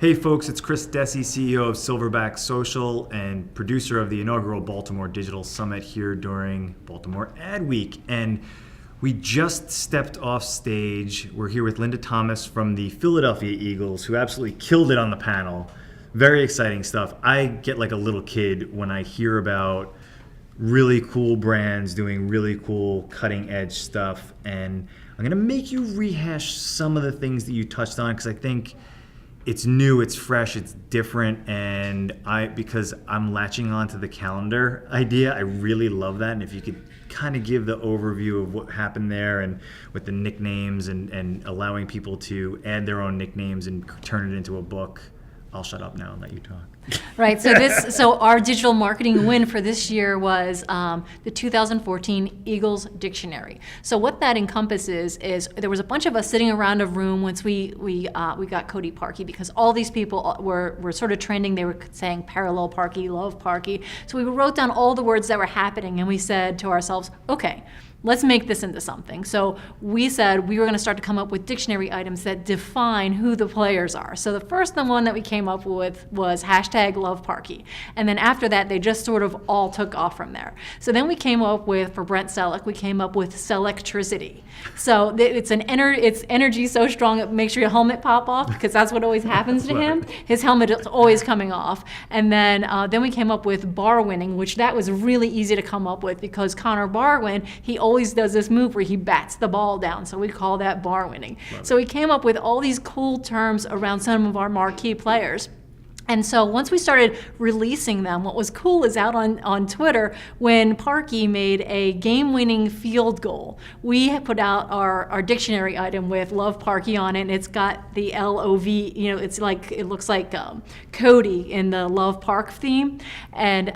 Hey folks, it's Chris Desi, CEO of Silverback Social and producer of the inaugural Baltimore Digital Summit here during Baltimore Ad Week. And we just stepped off stage. We're here with Linda Thomas from the Philadelphia Eagles, who absolutely killed it on the panel. Very exciting stuff. I get like a little kid when I hear about really cool brands doing really cool cutting edge stuff. And I'm gonna make you rehash some of the things that you touched on, because I think it's new, it's fresh, it's different, and because I'm latching on to the calendar idea, I really love that. And if you could kind of give the overview of what happened there and with the nicknames and allowing people to add their own nicknames and turn it into a book. I'll shut up now and let you talk. Right. So our digital marketing win for this year was the 2014 Eagles Dictionary. So what that encompasses is there was a bunch of us sitting around a room once we got Cody Parkey, because all these people were sort of trending. They were saying parallel parky, love parky. So we wrote down all the words that were happening, and we said to ourselves, okay, let's make this into something. So we said we were going to start to come up with dictionary items that define who the players are. So the first one that we came up with was #LoveParky. And then after that, they just sort of all took off from there. So then we came up with, for Brent Selleck, we came up with Selectricity. So it's energy so strong it makes your helmet pop off, because that's what always happens to him. His helmet is always coming off. And then we came up with bar winning, which that was really easy to come up with because Connor Barwin, he always does this move where he bats the ball down, so we call that bar winning. So we came up with all these cool terms around some of our marquee players. And so once we started releasing them, what was cool is out on Twitter, when Parkey made a game-winning field goal, we put out our dictionary item with Love Parkey on it, and it's got the L-O-V, it looks like Cody in the Love Park theme. And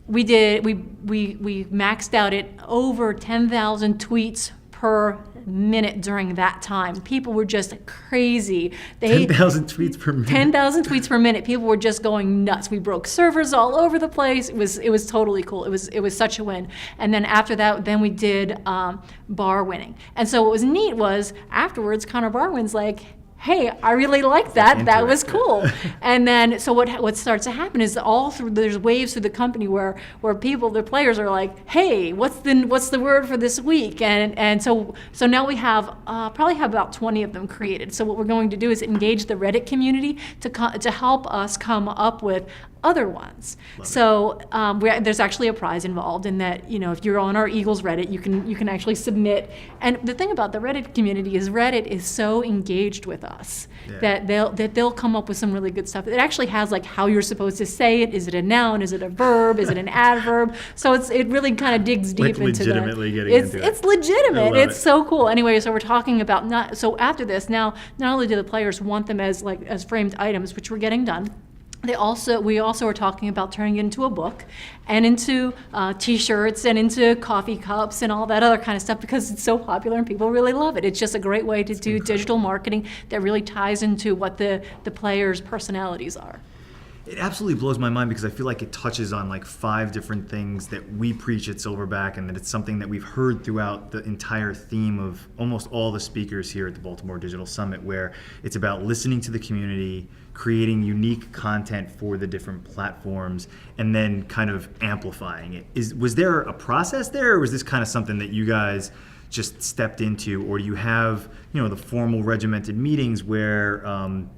we maxed out at over 10,000 tweets per minute during that time. People were just crazy. 10,000 tweets per minute. 10,000 tweets per minute. People were just going nuts. We broke servers all over the place. It was totally cool. It was such a win. And then after that, then we did bar winning. And so what was neat was afterwards, Connor Barwin's like, hey, I really like that. That was cool. And then, so what starts to happen is there's waves through the company where the players are like, hey, what's the word for this week? And so now we have probably have about 20 of them created. So what we're going to do is engage the Reddit community to help us come up with other ones. So there's actually a prize involved in that. If you're on our Eagles Reddit, you can actually submit. And the thing about the Reddit community is Reddit is so engaged with us that they'll come up with some really good stuff. It actually has like how you're supposed to say it. Is it a noun? Is it a verb? Is it an adverb? So it really kind of digs deep into that. It's legitimate. It's so cool. Anyway, so we're talking about so after this, now not only do the players want them as framed items, which we're getting done, we also are talking about turning it into a book and into T-shirts and into coffee cups and all that other kind of stuff, because it's so popular and people really love it. It's just a great way to do digital marketing that really ties into what the players' personalities are. It absolutely blows my mind, because I feel like it touches on like 5 different things that we preach at Silverback, and that it's something that we've heard throughout the entire theme of almost all the speakers here at the Baltimore Digital Summit, where it's about listening to the community, creating unique content for the different platforms, and then kind of amplifying it. Was there a process there, or was this kind of something that you guys just stepped into, or do you have the formal regimented meetings where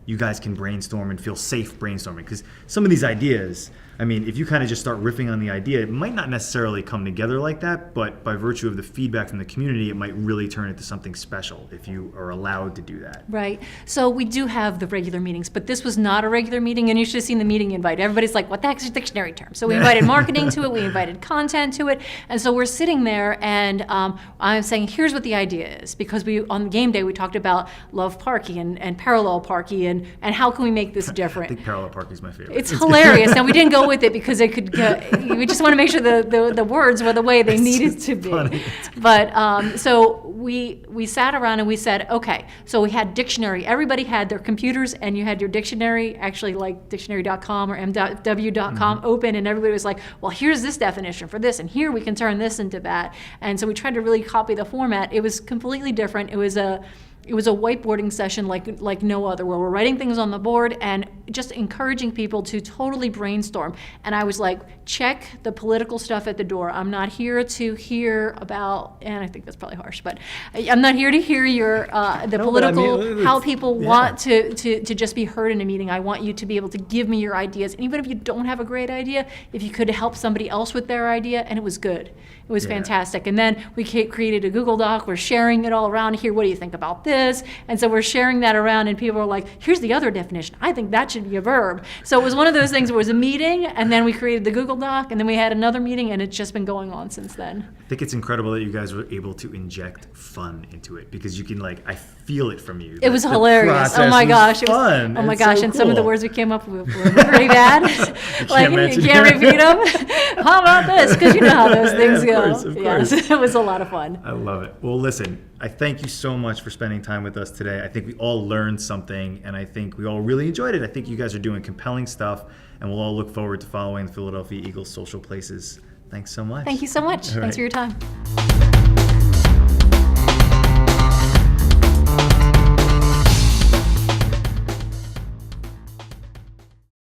you guys can brainstorm and feel safe brainstorming? Because some of these ideas, if you kind of just start riffing on the idea, it might not necessarily come together like that, but by virtue of the feedback from the community, it might really turn into something special if you are allowed to do that. Right. So we do have the regular meetings, but this was not a regular meeting, and you should have seen the meeting invite. Everybody's like, what the heck is a dictionary term? So we invited marketing to it, we invited content to it, and so we're sitting there, and I'm saying, here's what the idea is, because on game day we talked about Love Parky and Parallel Parky, and how can we make this different? I think Parallel Parky is my favorite. It's hilarious. Now we didn't go with it because it could we just want to make sure the words were the way they needed to be. Funny. But so we sat around and we said, okay, so we had dictionary. Everybody had their computers, and you had your dictionary, actually like dictionary.com or mw.com open, and everybody was like, well, here's this definition for this, and here we can turn this into that. And so we tried to really copy the format. It was completely different. It was a it was a whiteboarding session like no other, where we're writing things on the board and just encouraging people to totally brainstorm. And I was like, check the political stuff at the door. I'm not here to hear about, and I think that's probably harsh, but I'm not here to hear your the political, how people want to just be heard in a meeting. I want you to be able to give me your ideas. And even if you don't have a great idea, if you could help somebody else with their idea, and it was good. It was fantastic. And then we created a Google Doc. We're sharing it all around here. What do you think about this? And so we're sharing that around, and people are like, here's the other definition. I think that should be a verb. So it was one of those things where it was a meeting, and then we created the Google Doc, and then we had another meeting, and it's just been going on since then. I think it's incredible that you guys were able to inject fun into it, because you can I feel it from you. It was hilarious. Oh my gosh. It was fun. Oh my gosh. So and some of the words we came up with were pretty bad. You can't repeat them. How about this? Because you know how those things go. Of course. Yes, it was a lot of fun. I love it. Well, listen, I thank you so much for spending time with us today. I think we all learned something, and I think we all really enjoyed it. I think you guys are doing compelling stuff, and we'll all look forward to following the Philadelphia Eagles social places. Thanks so much. Thank you so much. All Thanks right. for your time.